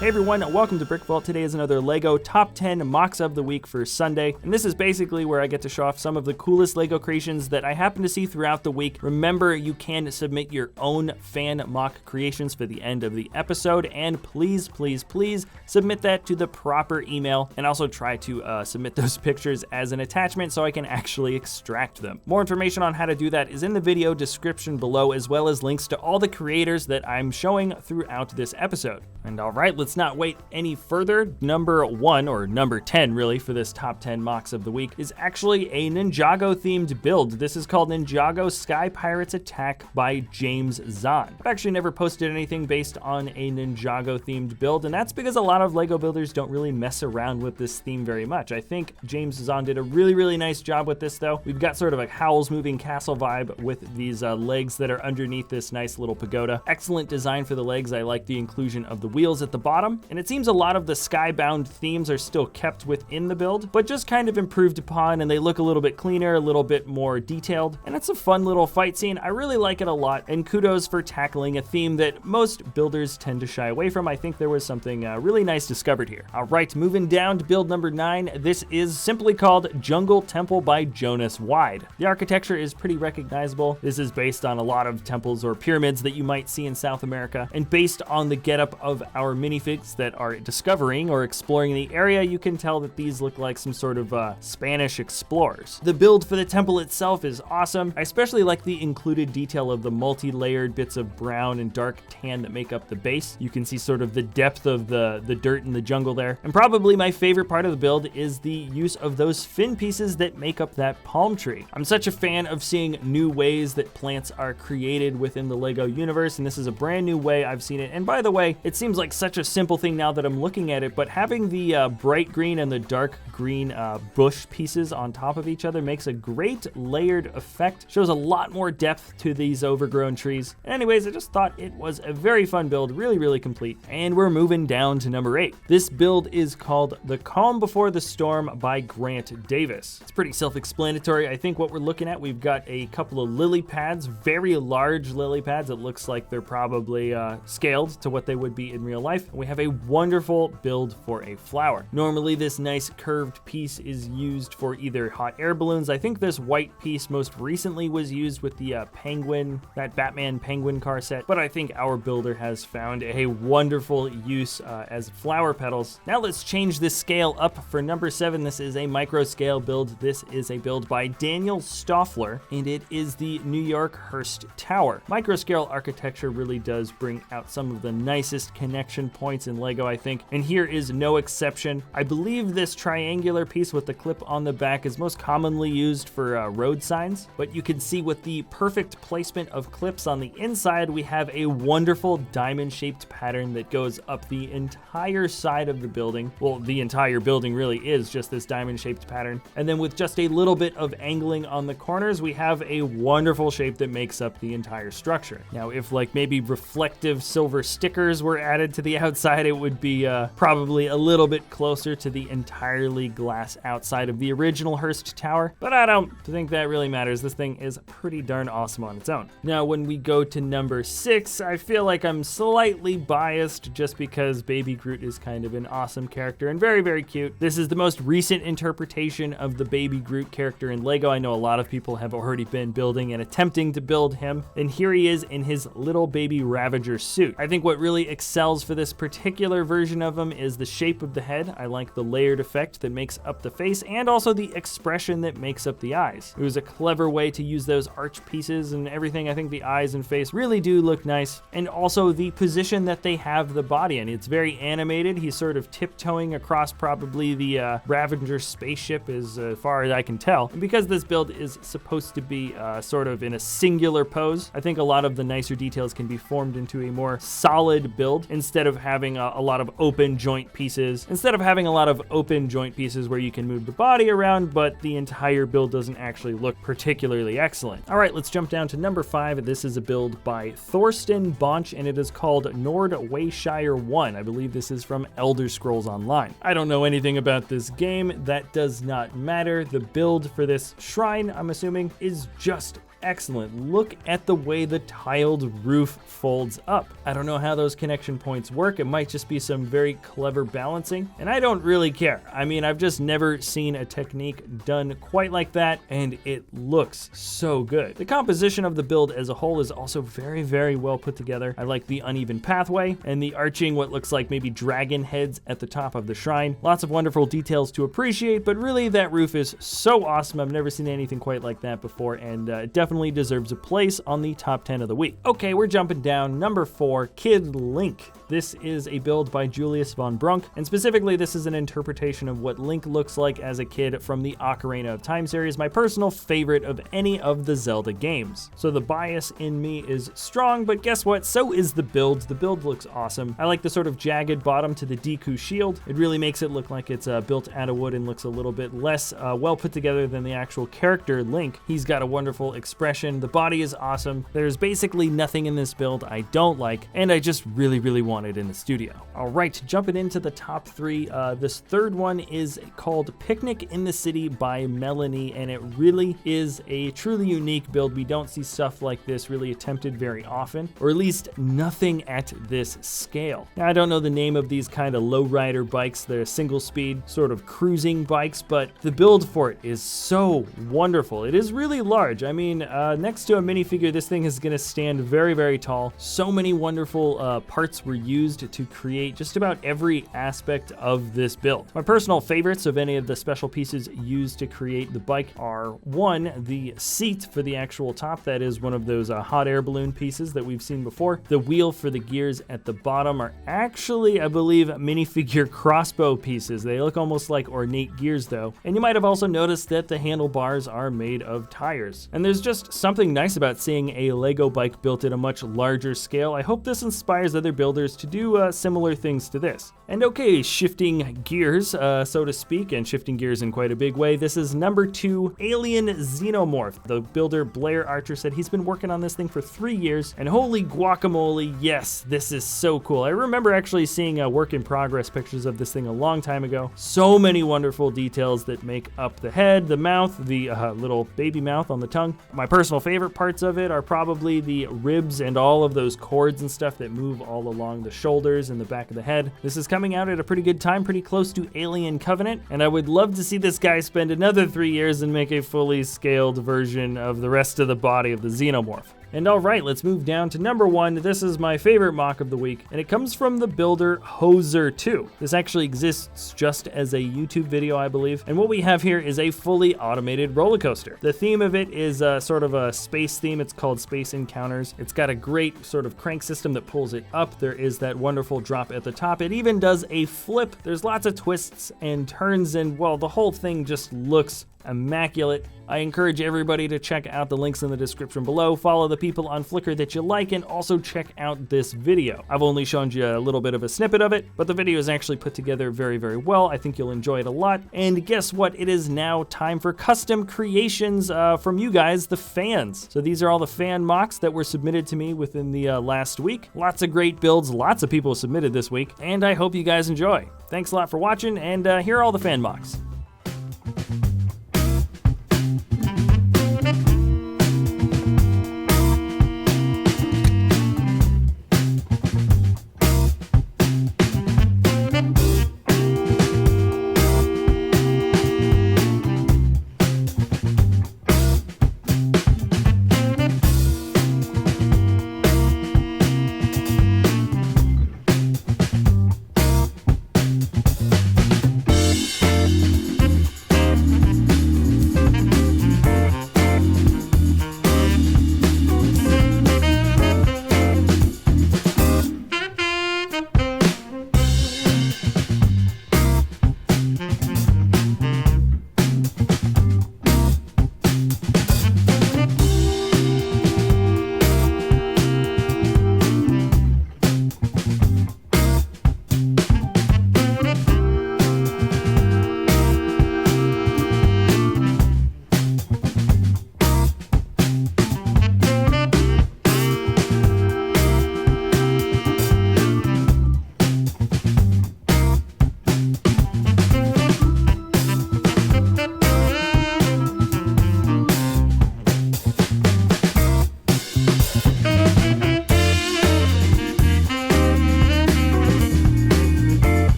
Hey everyone, welcome to BrickVault. Today is another LEGO Top 10 MOCs of the Week for Sunday, and this is basically where I get to show off some of the coolest LEGO creations that I happen to see throughout the week. Remember, you can submit your own fan MOC creations for the end of the episode, and please, please, please submit that to the proper email, and also try to submit those pictures as an attachment so I can actually extract them. More information on how to do that is in the video description below, as well as links to all the creators that I'm showing throughout this episode. And all right, let's not wait any further. Number 1, or number 10 really, for this top 10 MOCs of the week is actually a Ninjago themed build. This is called Ninjago Sky Pirates Attack by James Zahn. I've actually never posted anything based on a Ninjago themed build, and that's because a lot of LEGO builders don't really mess around with this theme very much. I think James Zahn did a really nice job with this though. We've got sort of a Howl's Moving Castle vibe with these legs that are underneath this nice little pagoda. Excellent design for the legs. I like the inclusion of the wheels at the bottom, and it seems a lot of the skybound themes are still kept within the build, but just kind of improved upon, and they look a little bit cleaner, a little bit more detailed, and it's a fun little fight scene. I really like it a lot, and kudos for tackling a theme that most builders tend to shy away from. I think there was something really nice discovered here. All right, moving down to build number 9. This is simply called Jungle Temple by Jonas Wide. The architecture is pretty recognizable. This is based on a lot of temples or pyramids that you might see in South America, and based on the getup of our minifigs that are discovering or exploring the area, you can tell that these look like some sort of Spanish explorers. The build for the temple itself is awesome. I especially like the included detail of the multi-layered bits of brown and dark tan that make up the base. You can see sort of the depth of the dirt in the jungle there. And probably my favorite part of the build is the use of those fin pieces that make up that palm tree. I'm such a fan of seeing new ways that plants are created within the LEGO universe, and this is a brand new way I've seen it. And by the way, it seems like such a simple thing now that I'm looking at it, but having the bright green and the dark green bush pieces on top of each other makes a great layered effect. Shows a lot more depth to these overgrown trees. Anyways, I just thought it was a very fun build, really complete. And we're moving down to number 8. This build is called The Calm Before the Storm by Grant Davis. It's pretty self-explanatory. I think what we're looking at, we've got a couple of lily pads, very large lily pads. It looks like they're probably scaled to what they would be in real life. And we have a wonderful build for a flower. Normally this nice curved piece is used for either hot air balloons. I think this white piece most recently was used with the penguin, that Batman penguin car set, but I think our builder has found a wonderful use as flower petals. Now let's change this scale up for number 7. This is a micro scale build. This is a build by Daniel Stoeffler, and it is the New York Hearst Tower. Micro scale architecture really does bring out some of the nicest connection points in LEGO, I think, and here is no exception. I believe this triangular piece with the clip on the back is most commonly used for road signs, but you can see with the perfect placement of clips on the inside, we have a wonderful diamond-shaped pattern that goes up the entire side of the building. Well, the entire building really is just this diamond-shaped pattern, and then with just a little bit of angling on the corners, we have a wonderful shape that makes up the entire structure. Now, if like maybe reflective silver stickers were added to the outside, it would be probably a little bit closer to the entirely glass outside of the original Hearst Tower, but I don't think that really matters. This thing is pretty darn awesome on its own. Now, when we go to number 6, I feel like I'm slightly biased just because Baby Groot is kind of an awesome character and very cute. This is the most recent interpretation of the Baby Groot character in LEGO. I know a lot of people have already been building and attempting to build him, and here he is in his little baby Ravager suit. I think what really excels for this particular version of him is the shape of the head. I like the layered effect that makes up the face, and also the expression that makes up the eyes. It was a clever way to use those arch pieces and everything. I think the eyes and face really do look nice, and also the position that they have the body in. It's very animated. He's sort of tiptoeing across probably the Ravager spaceship as far as I can tell. And because this build is supposed to be sort of in a singular pose, I think a lot of the nicer details can be formed into a more solid build instead of having a lot of open joint pieces. Instead of having a lot of open joint pieces where you can move the body around, but the entire build doesn't actually look particularly excellent. All right, let's jump down to number 5. This is a build by Thorsten Bonsch, and it is called Norway Shire 1. I believe this is from Elder Scrolls Online. I don't know anything about this game. That does not matter. The build for this shrine, I'm assuming, is just excellent. Look at the way the tiled roof folds up. I don't know how those connection points work. It might just be some very clever balancing, and I don't really care. I mean, I've just never seen a technique done quite like that, and it looks so good. The composition of the build as a whole is also very, very well put together. I like the uneven pathway and the arching what looks like maybe dragon heads at the top of the shrine. Lots of wonderful details to appreciate, but really that roof is so awesome. I've never seen anything quite like that before, and it definitely deserves a place on the top 10 of the week. Okay, we're jumping down. Number 4, Kid Link. This is a build by Julius von Brunk, and specifically this is an interpretation of what Link looks like as a kid from the Ocarina of Time series, my personal favorite of any of the Zelda games. So the bias in me is strong, but guess what? So is the build. The build looks awesome. I like the sort of jagged bottom to the Deku shield. It really makes it look like it's built out of wood and looks a little bit less well put together than the actual character Link. He's got a wonderful expression. The body is awesome. There's basically nothing in this build I don't like, and I just really, really want it in the studio. All right, jumping into the top 3. This third one is called Picnic in the City by Melanie, and it really is a truly unique build. We don't see stuff like this really attempted very often, or at least nothing at this scale. Now, I don't know the name of these kind of lowrider bikes. They're single speed sort of cruising bikes, but the build for it is so wonderful. It is really large. I mean, next to a minifigure, this thing is going to stand very, very tall. So many wonderful parts were used to create just about every aspect of this build. My personal favorites of any of the special pieces used to create the bike are, 1, the seat for the actual top. That is one of those hot air balloon pieces that we've seen before. The wheel for the gears at the bottom are actually, I believe, minifigure crossbow pieces. They look almost like ornate gears though. And you might have also noticed that the handlebars are made of tires. And there's just something nice about seeing a Lego bike built at a much larger scale. I hope this inspires other builders to do similar things to this. And okay, shifting gears, so to speak, and shifting gears in quite a big way, this is number 2, Alien Xenomorph. The builder Blair Archer said he's been working on this thing for 3 years, and holy guacamole, yes, this is so cool. I remember actually seeing work in progress pictures of this thing a long time ago. So many wonderful details that make up the head, the mouth, the little baby mouth on the tongue. My personal favorite parts of it are probably the ribs and all of those cords and stuff that move all along the shoulders and the back of the head. This is coming out at a pretty good time, pretty close to Alien Covenant, and I would love to see this guy spend another 3 years and make a fully scaled version of the rest of the body of the Xenomorph. And all right, let's move down to number 1. This is my favorite mock of the week, and it comes from the builder Hoser 2. This actually exists just as a YouTube video, I believe. And what we have here is a fully automated roller coaster. The theme of it is sort of a space theme. It's called Space Encounters. It's got a great sort of crank system that pulls it up. There is that wonderful drop at the top. It even does a flip. There's lots of twists and turns, and well, the whole thing just looks immaculate. I encourage everybody to check out the links in the description below, follow the people on Flickr that you like, and also check out this video. I've only shown you a little bit of a snippet of it, but the video is actually put together very, very well. I think you'll enjoy it a lot. And guess what? It is now time for custom creations from you guys, the fans. So these are all the fan mocks that were submitted to me within the last week. Lots of great builds, lots of people submitted this week, and I hope you guys enjoy. Thanks a lot for watching, and here are all the fan mocks.